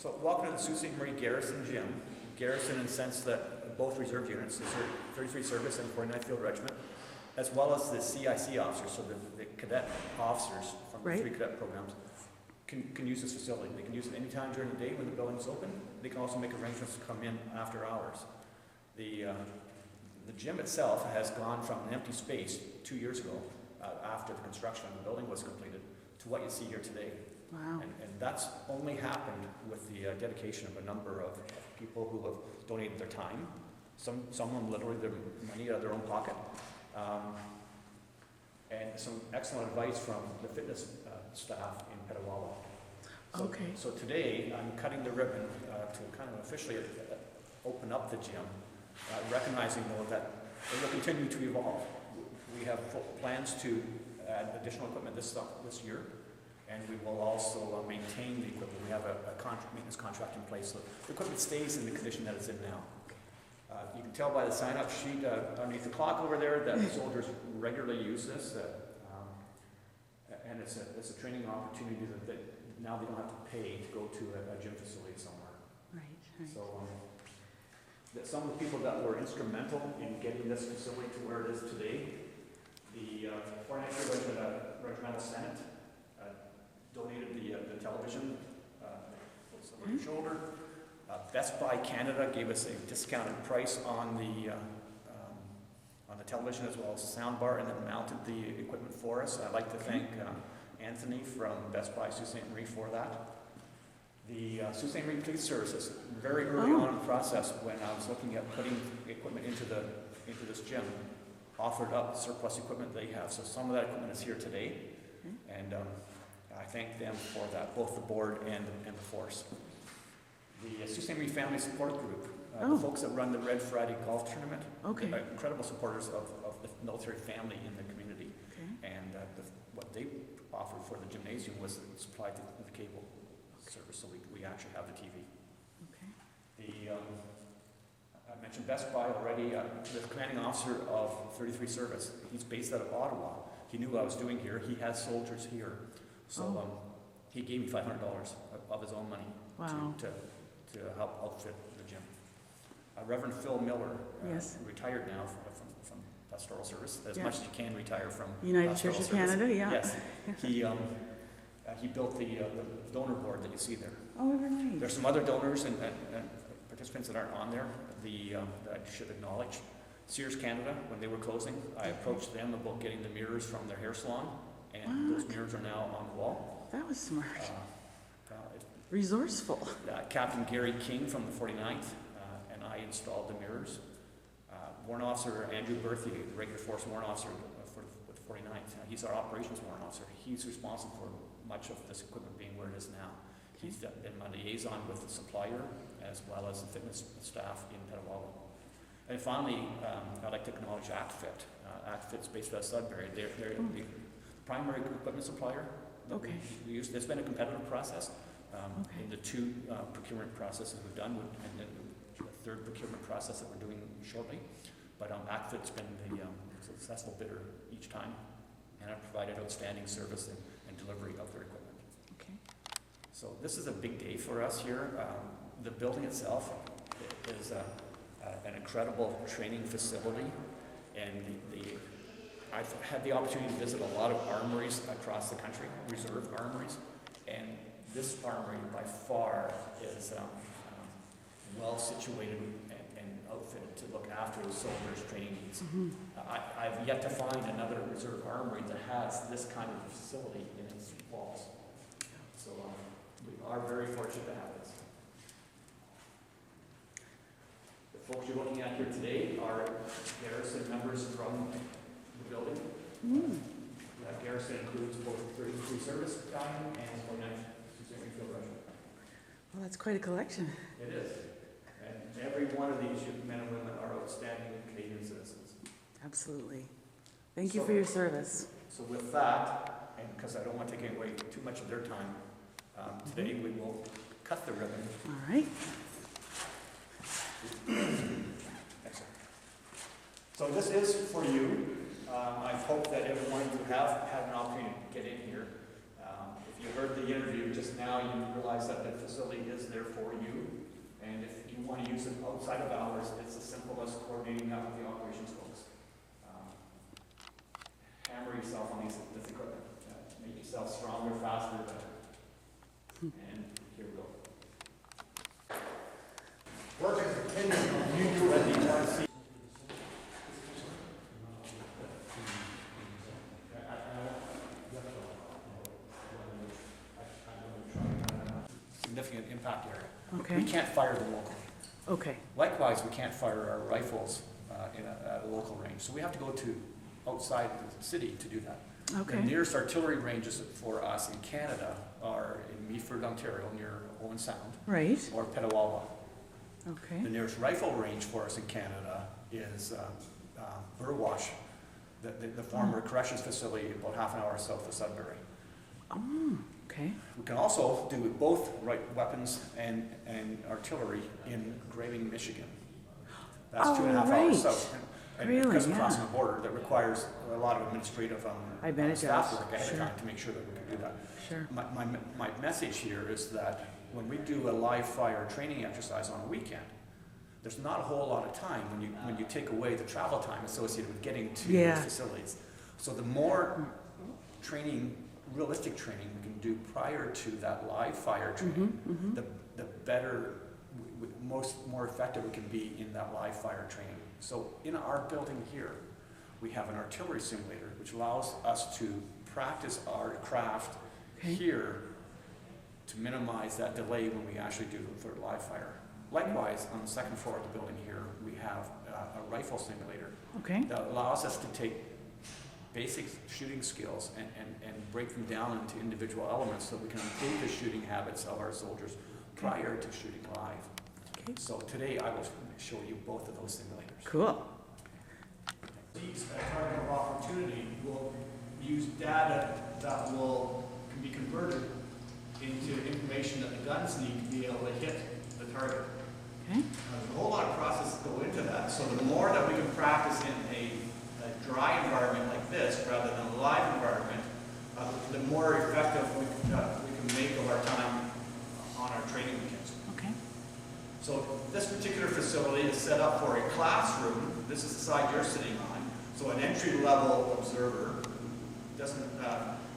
So welcome to the Sault Ste. Marie Garrison Gym. Garrison in the sense that both reserve units, the 33 Service and 49th Field Regiment, as well as the CIC officers, so the cadet officers from the 3 cadet programs, can use this facility. They can use it anytime during the day when the building's open. They can also make arrangements to come in after hours. The gym itself has gone from an empty space 2 years ago, after the construction of the building was completed, to what you see here today. Wow. And that's only happened with the dedication of a number of people who have donated their time, some of them literally their money out of their own pocket, and some excellent advice from the fitness staff in Petawawa. So today I'm cutting the ribbon to kind of officially open up the gym, recognizing though that it will continue to evolve. We have plans to add additional equipment this year. And we will also maintain the equipment. We have a maintenance contract in place, so the equipment stays in the condition that it's in now. You can tell by the sign-up sheet underneath the clock over there that the soldiers regularly use this, and it's a training opportunity that now they don't have to pay to go to a gym facility somewhere. Right. So some of the people that were instrumental in getting this facility to where it is today, the 49th Regimental Senate, donated the television, over the shoulder. Best Buy Canada gave us a discounted price on the television as well as the sound bar, and then mounted the equipment for us. I'd like to thank Anthony from Best Buy Sault Ste. Marie for that. The Sault Ste. Marie Police Services, very early on in the process, when I was looking at putting equipment into this gym, offered up surplus equipment they have. So some of that equipment is here today, and I thank them for that, both the board and the force. The Sault Ste. Marie Family Support Group, the folks that run the Red Friday Golf Tournament, incredible supporters of the military family in the community. And what they offered for the gymnasium was supplied the cable service, so we actually have the TV. I mentioned Best Buy already. The commanding officer of 33 Service, he's based out of Ottawa. He knew what I was doing here. He has soldiers here. So he gave me $500 of his own money to help outfit the gym. Reverend Phil Miller, retired now from pastoral service, as much as you can retire from United Church of Canada, Yes. He built the donor board that you see there. Oh, very nice. There's some other donors and participants that aren't on there that I should acknowledge. Sears Canada, when they were closing, I approached them about getting the mirrors from their hair salon. And those mirrors are now on the wall. That was smart. Resourceful. Captain Gary King from the 49th and I installed the mirrors. Warrant Officer Andrew Berthy, the regular force warrant officer for the 49th. He's our operations warrant officer. He's responsible for much of this equipment being where it is now. He's been my liaison with the supplier as well as the fitness staff in Petawawa. And finally, I'd like to acknowledge ActFit. ActFit's based out of Sudbury. They're the primary equipment supplier. It's been a competitive process in the 2 procurement processes we've done, and then the 3rd procurement process that we're doing shortly. But ActFit's been the successful bidder each time, and have provided outstanding service and delivery of their equipment. So this is a big day for us here. The building itself is an incredible training facility, and I've had the opportunity to visit a lot of armories across the country, reserve armories, and this armory by far is well situated and outfitted to look after the soldiers' training needs. I've yet to find another reserve armory that has this kind of facility in its walls. So we are very fortunate to have this. The folks you're looking at here today are Garrison members from the building. Garrison includes both 33 Service Battalion and 49th Sault Ste. Marie Field Regiment. Well, that's quite a collection. It is. And every one of these men and women are outstanding Canadian citizens. Absolutely. Thank you for your service. So with that, and because I don't want to take away too much of their time, today we will cut the ribbon. All right. Excellent. So this is for you. I hope that everyone who have had an opportunity to get in here, if You heard the interview just now, you realize that the facility is there for you. And if you want to use it outside of hours, it's as simple as coordinating that with the operations folks. Hammer yourself on this equipment. Make yourself stronger, faster, better. And here we go. Work is continuing on you ready to see. Significant impact area. Okay. We can't fire them locally. Okay. Likewise, we can't fire our rifles at a local range. So we have to go to outside the city to do that. Okay. The nearest artillery ranges for us in Canada are in Meaford, Ontario, near Owen Sound, Right. or Petawawa. Okay. The nearest rifle range for us in Canada is Burwash, the former corrections facility about half an hour south of Sudbury. Oh, okay. We can also do both weapons and artillery in Grayling, Michigan. That's 2.5 right. hours south. And Really, because of yeah. crossing the border, that requires a lot of administrative I bet it staff does. work ahead Sure. of time to make sure that we can do that. Sure. My message here is that when we do a live fire training exercise on a weekend, there's not a whole lot of time when you take away the travel time associated with getting to Yeah. those facilities. So the more training, realistic training we can do prior to that live fire training, Mm-hmm. the better, more effective we can be in that live fire training. So in our building here, we have an artillery simulator, which allows us to practice our craft Okay. here to minimize that delay when we actually do the third live fire. Likewise, on the second floor of the building here, we have a rifle simulator Okay. that allows us to take basic shooting skills and break them down into individual elements so we can improve the shooting habits of our soldiers prior to shooting live. Okay. So today I will show you both of those simulators. Cool. These target of opportunity will use data that can be converted into information that the guns need to be able to hit the target. Okay. There's a whole lot of processes that go into that. So the more that we can practice in a dry environment like this rather than a live environment, the more effective we can make of our time on our training weekends. Okay. So this particular facility is set up for a classroom. This is the side you're sitting on. So an entry-level observer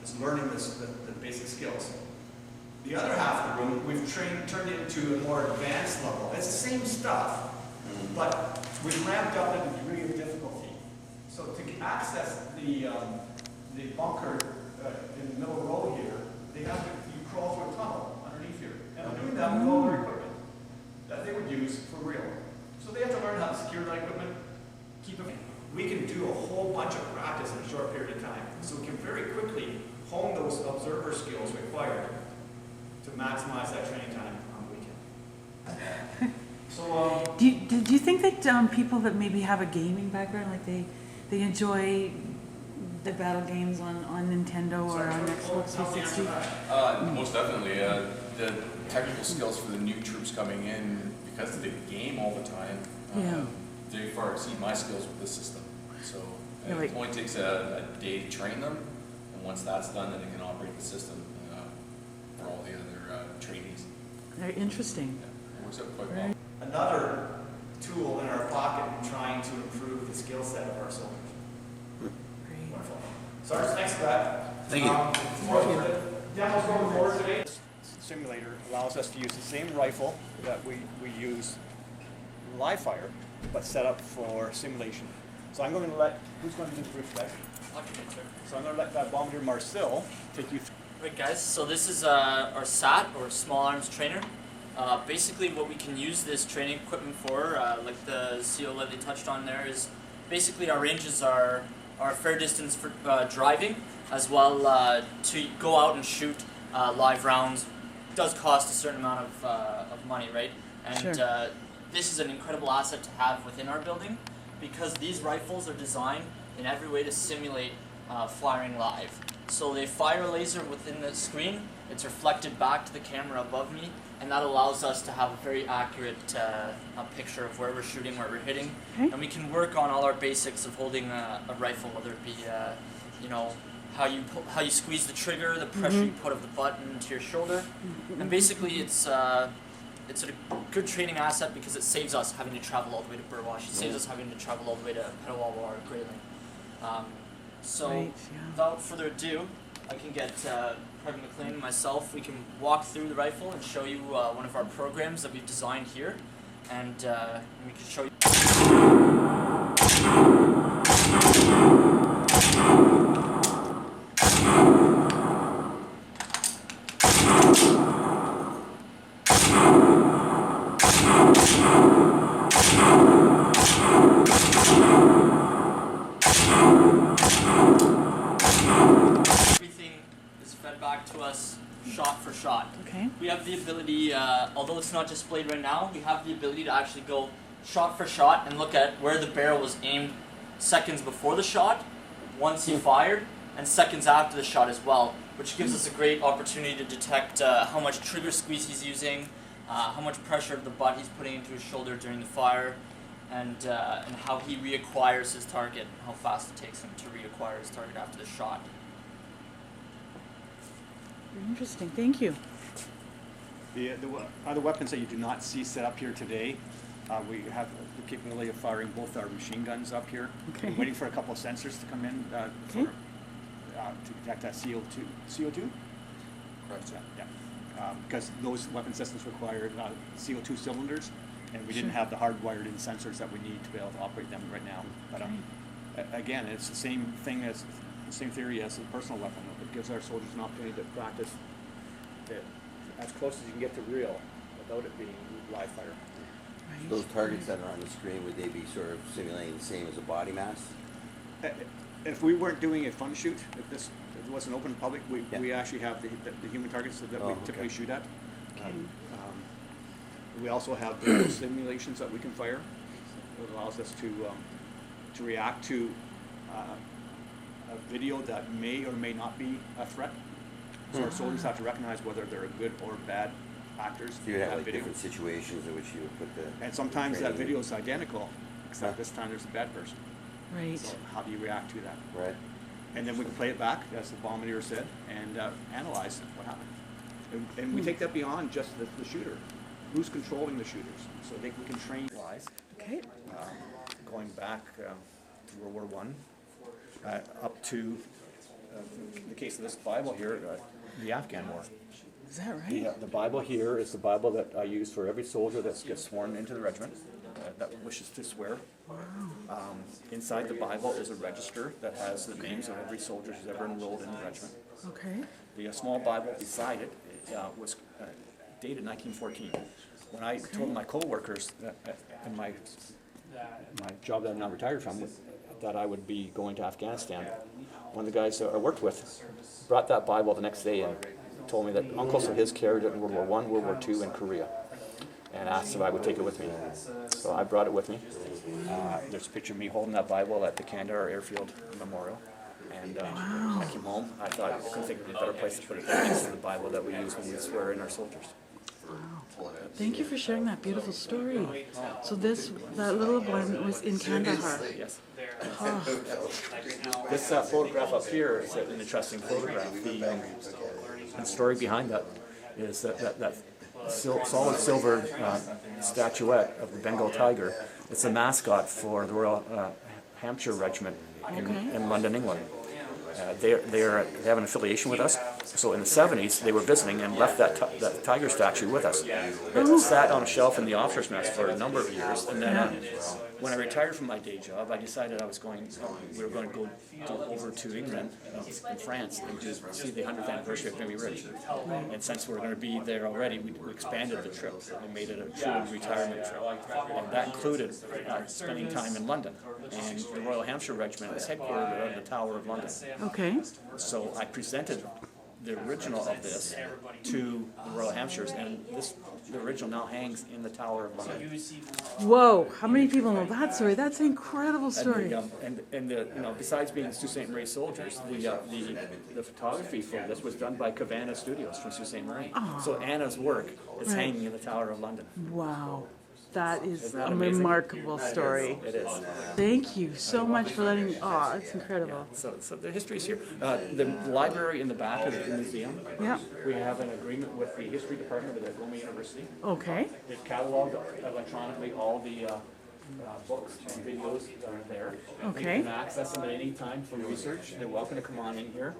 is learning the basic skills. The other half of the room, we've turned it into a more advanced level. It's the same stuff, but we've ramped up the degree of difficulty. So to access the bunker in the middle row here, you crawl through a tunnel underneath here. And they're doing that with all their equipment that they would use for real. So they have to learn how to secure that equipment, keep it. We can do a whole bunch of practice in a short period of time. So we can very quickly hone those observer skills required to maximize that training time on the weekend. So, Do you think that people that maybe have a gaming background, like they enjoy the battle games on Nintendo or on Xbox 360? Most definitely. The technical skills for the new troops coming in, because they game all the time, Yeah. they far exceed my skills with this system. So Yeah, it only takes a day to train them, and once that's done, then they can operate the system for all the other trainees. Very interesting. Yeah, it works out quite well. Right. another tool in our pocket in trying to improve the skill set of our soldiers. Great. Wonderful. Sergeant, thanks for that. Thank you. The demo's going forward today. Simulator allows us to use the same rifle that we use live fire, but set up for simulation. So I'm going to who's going to do the brief today? So I'm going to let Bombardier Marcel take you through. Right guys, so this is our SAT, or Small Arms Trainer. Basically what we can use this training equipment for, like the CO that they touched on there, is basically our ranges are fair distance for driving, as well to go out and shoot live rounds. It does cost a certain amount of money, right? And Sure. this is an incredible asset to have within our building, because these rifles are designed in every way to simulate firing live. So they fire a laser within the screen, it's reflected back to the camera above me, and that allows us to have a very accurate a picture of where we're shooting, where we're hitting. Okay. And we can work on all our basics of holding a rifle, whether it be, how you squeeze the trigger, the pressure you put of the button to your shoulder, and basically it's a good training asset because it saves us having to travel all the way to Burwash. It saves us having to travel all the way to Petawawa or Grayling. So Right, yeah. without further ado, I can get Private McLean and myself. We can walk through the rifle and show you one of our programs that we've designed here, and we can show you. Everything is fed back to us shot for shot. Okay. We have the ability, although it's not displayed right now, we have the ability to actually go shot for shot and look at where the barrel was aimed seconds before the shot, once he fired, and seconds after the shot as well, which gives us a great opportunity to detect how much trigger squeeze he's using, how much pressure of the butt he's putting into his shoulder during the fire, and how he reacquires his target, how fast it takes him to reacquire his target after the shot. Interesting. Thank you. The other weapons that you do not see set up here today, we have the capability of firing both our machine guns up here. Okay. We're waiting for a couple of sensors to come in to detect that CO2. CO2? Correct. Yeah. Because those weapon systems require CO2 cylinders, and we didn't have the hardwired in sensors that we need to be able to operate them right now. But again, it's the same thing as the same theory as a personal weapon. It gives our soldiers an opportunity to practice it as close as you can get to real without it being live fire. Right. Those targets that are on the screen, would they be sort of simulating the same as a body mass? If we weren't doing a fun shoot, if it wasn't open public, Yeah. we actually have the human targets that we typically shoot at. Okay. We also have the simulations that we can fire. It allows us to react to a video that may or may not be a threat. So our soldiers have to recognize whether they're good or bad actors So you in have that like video. different situations in which you would put the... And sometimes that training in. video is identical, except this time there's a bad person. Right. So how do you react to that? Right. And then we can play it back, as the bomb leader said, and analyze what happened. And we take that beyond just the shooter. Who's controlling the shooters? So we can train. Okay. Going back to World War I, up to the case of this Bible here, the Afghan War. Is that right? The Bible here is the Bible that I use for every soldier that gets sworn into the regiment that wishes to swear. Inside the Bible is a register that has the names of every soldier who's ever enrolled in the regiment. Okay. The small Bible beside it was dated 1914. When I told my co-workers in my job that I'm now retired from that I would be going to Afghanistan, one of the guys I worked with brought that Bible the next day and told me that uncles of his carried it in World War I, World War II, and Korea, and asked if I would take it with me. So I brought it with me. There's a picture of me holding that Bible at the Kandahar Airfield Memorial. And I came home. I thought I couldn't think of a better place to put it than next to the Bible that we use when we swear in our soldiers. Thank you for sharing that beautiful story. So that little one was in Kandahar. Yes. Oh, This photograph up here is an interesting photograph. The story behind that is that solid silver statuette of the Bengal tiger. It's a mascot for the Royal Hampshire Regiment in London, England. They have an affiliation with us. So in the 70s, they were visiting and left that tiger statue with us. It sat on a shelf in the officers' mess for a number of years, and then when I retired from my day job, I decided we were going to go over to England and France and just see the 100th anniversary of Vimy Ridge. And since we were going to be there already, we expanded the trip and made it a true retirement trip. And that included spending time in London. And the Royal Hampshire Regiment is headquartered at the Tower of London. okay. So I presented the original of this to the Royal Hampshires, and the original now hangs in the Tower of London. Whoa, how many people know that story? That's an incredible story. And besides being Sault Ste. Marie soldiers, the photography for this was done by Cavana Studios from Sault Ste. Marie. So Anna's work is Right. hanging in the Tower of London. Wow. That is Isn't that a amazing? remarkable story. It is. Thank you so much for letting me, oh, it's incredible. So the history is here. The library in the back of the museum, Yeah, we have an agreement with the history department of the Goma University. okay, They've cataloged electronically all the books and videos that are there. Okay. You can access them at any time for research. They're welcome to come on in here.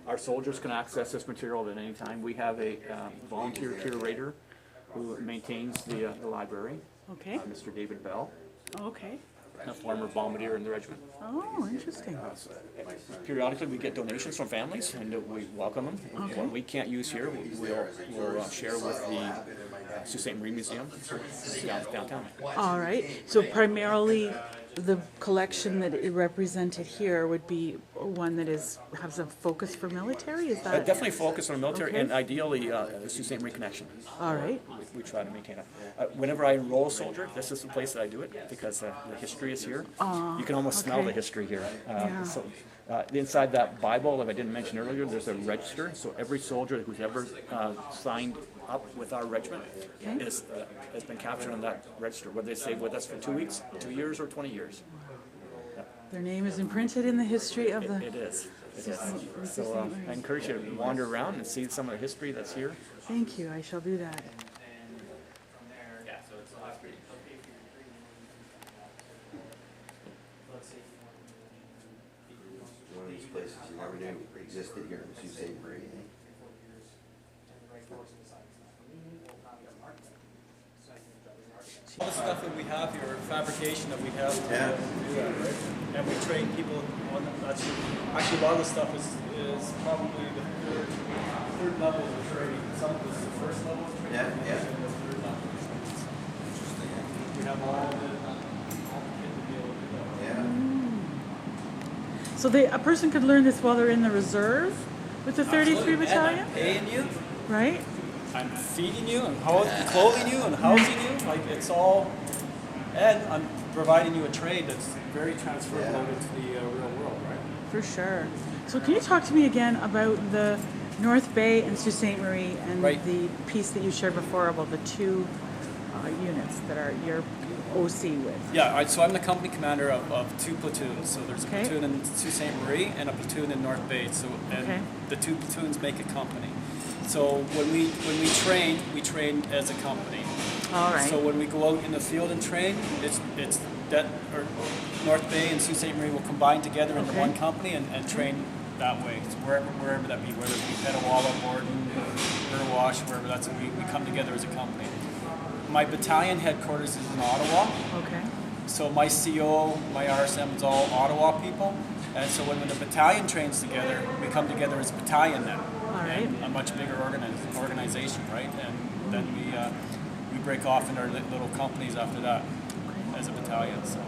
Our soldiers can access this material at any time. We have a volunteer curator who maintains the library, okay, Mr. David Bell, okay. a former bombardier in the regiment. Oh, interesting. Periodically, we get donations from families, and we welcome them. Okay. What we can't use here, we'll share with the Sault Ste. Marie Museum downtown. All right, so primarily the collection that it represented here would be one that has a focus for military, is that? Definitely focus on the military Okay. and ideally the Sault Ste. Marie connection. All right, We try to maintain it. Whenever I enroll a soldier, this is the place that I do it because the history is here. You can almost smell okay. the history here. Yeah. So, inside that Bible, if I didn't mention earlier, there's a register. So every soldier who's ever signed up with our regiment Okay. has been captured on that register, whether they stay with us for 2 weeks, 2 years, or 20 years. their name is imprinted in the history of It the, is. It is. Sault So Armouries. I encourage you to wander around and see some of the history that's here. thank you, I shall do that. One of these places you never knew existed here in Sault Ste. Marie. All the stuff that we have here, fabrication that we have to Yeah. do that, right? And we train people on that. That's actually a lot of the stuff is probably the third level of training. Some of it's the first level of training. Yeah, yeah. And the third level. We have all the kit to be able to do that. Yeah. So a person could learn this while they're in the reserve with the 33 Absolutely. Battalion, And I'm paying you, right? I'm feeding you, and clothing you, and housing you. Like it's all, and I'm providing you a trade that's very transferable into the real world, right? For sure. So can you talk to me again about the North Bay and Sault Ste. Marie and Right. the piece that you shared before about the two units that are your OC with? Yeah, so I'm the company commander of two platoons. So there's a Okay. platoon in Sault Ste. Marie and a platoon in North Bay. So and Okay. the two platoons make a company. So when we train as a company. All right. So when we go out in the field and train, it's that or North Bay and Sault Ste. Marie will combine together into Okay. one company and train that way. So wherever that be, whether it be Petawawa, Borden, Burwash, wherever that's, we come together as a company. My battalion headquarters is in Ottawa. Okay. So my CO, my RSM is all Ottawa people. And so when the battalion trains together, we come together as a battalion then. All right. And a much bigger organization, right? And then we break off into our little companies after that as a battalion. So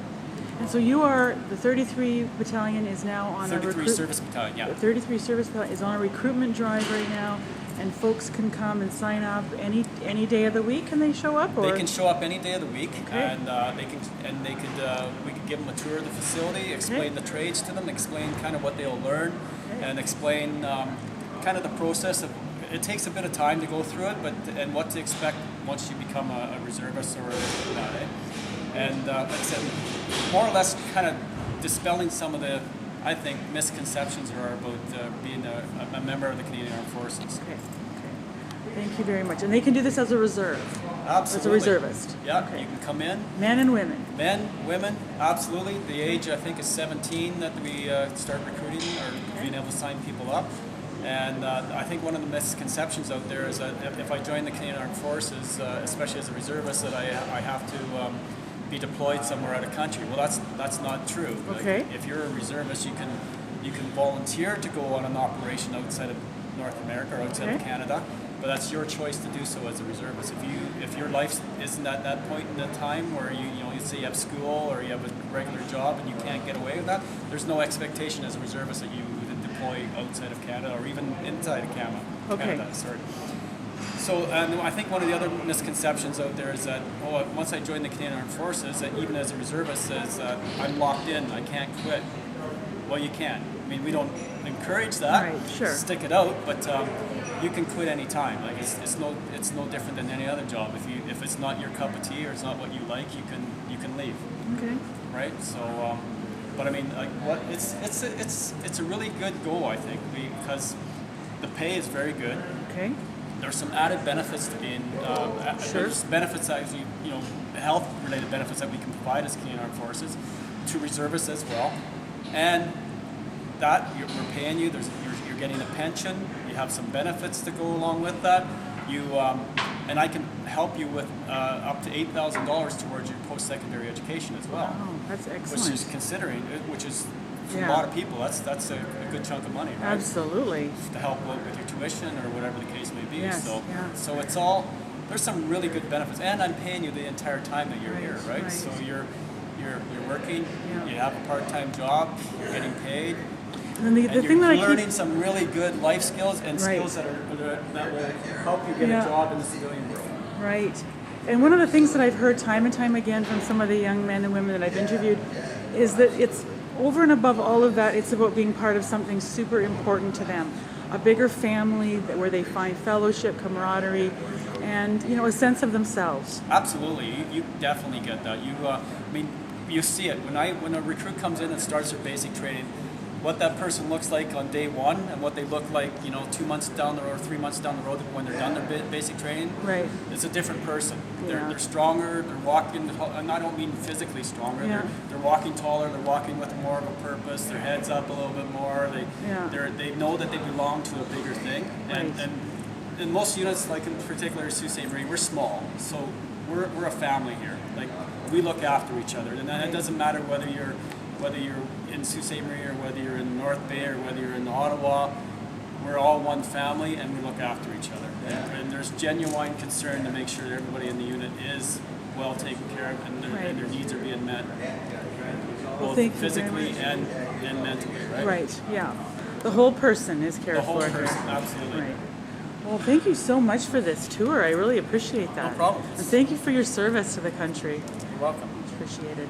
And so you are, the 33 Battalion is now on a 33 service battalion, yeah. The 33 Service Battalion is on a recruitment drive right now, and folks can come and sign up any day of the week. Can they show up? Or? They can show up any day of the week, Okay. and we could give them a tour of the facility, explain the trades to them, explain kind of what they'll learn, Okay. and explain kind of the process of. It takes a bit of time to go through it, and what to expect once you become a reservist or that. And like I said, more or less, kind of dispelling some of the, I think, misconceptions there are about being a member of the Canadian Armed Forces. Okay. Thank you very much. And they can do this as a reserve, Absolutely. as a reservist. Yeah, Okay. you can come in. Men and women. Men, women, absolutely. The age, I think, is 17 that we start recruiting or being able to sign people up. And I think one of the misconceptions out there is that if I join the Canadian Armed Forces, especially as a reservist, that I have to be deployed somewhere out of country. Well, that's not true. Okay. Like, if you're a reservist, you can volunteer to go on an operation outside of North America or outside of Okay. Canada. But that's your choice to do so as a reservist. If your life isn't at that point in the time where you say you have school or you have a regular job and you can't get away with that, there's no expectation as a reservist that you would deploy outside of Canada or even inside of Canada. Okay. Canada, sorry. So I think one of the other misconceptions out there is that once I join the Canadian Armed Forces, that even as a reservist, says I'm locked in, I can't quit. Well, you can. I mean, we don't encourage that. Right, sure. Stick it out, but you can quit any time. Like it's no different than any other job. If it's not your cup of tea or it's not what you like, you can leave. Okay. Right? So, but I mean, like, it's a really good goal, I think, because the pay is very good. Okay. There's some added benefits to being, Sure. there's benefits that actually, health-related benefits that we can provide as Canadian Armed Forces to reservists as well, and that we're paying you. You're getting a pension. You have some benefits to go along with that. And I can help you with up to $8,000 towards your post-secondary education as well. Oh, that's Which excellent. is which is for Yeah. a lot of people, that's a good chunk of money, right? Absolutely. To help with your tuition or whatever the case may be. Yes, So, yeah. so it's all, there's some really good benefits, and I'm paying you the entire time that you're here, right? Right. So you're working, Yeah. you have a part-time job, you're getting paid, And the and thing you're that I learning keep, some really good life skills and Right. skills that will help you get Yeah. a job in the civilian world. right. And one of the things that I've heard time and time again from some of the young men and women that I've interviewed is that it's over and above all of that, it's about being part of something super important to them. A bigger family where they find fellowship, camaraderie, and, a sense of themselves. Absolutely, you definitely get that. You see it when a recruit comes in and starts their basic training. What that person looks like on day one and what they look like, 2 months down the road, 3 months down the road when they're done their basic training. Right. It's a different person. Yeah. They're stronger. They're walking. And I don't mean physically stronger. Yeah. They're walking taller. They're walking with more of a purpose. Their heads up a little bit more. Yeah. They know that they belong to a bigger thing. And Right. in most units, like in particular Sault Ste. Marie, we're small, so we're a family here. Like we look after each other, and it doesn't matter whether you're in Sault Ste. Marie or whether you're in North Bay or whether you're in Ottawa. We're all one family, and we look after each other. And there's genuine concern to make sure that everybody in the unit is well taken care of and their needs are being met, both thank you very physically much. and mentally. Right. Right, yeah. The whole person is cared The whole for. person, absolutely. Right. Well, thank you so much for this tour. I really appreciate that. problem. And thank you for your service to the country. You're welcome. Appreciate it.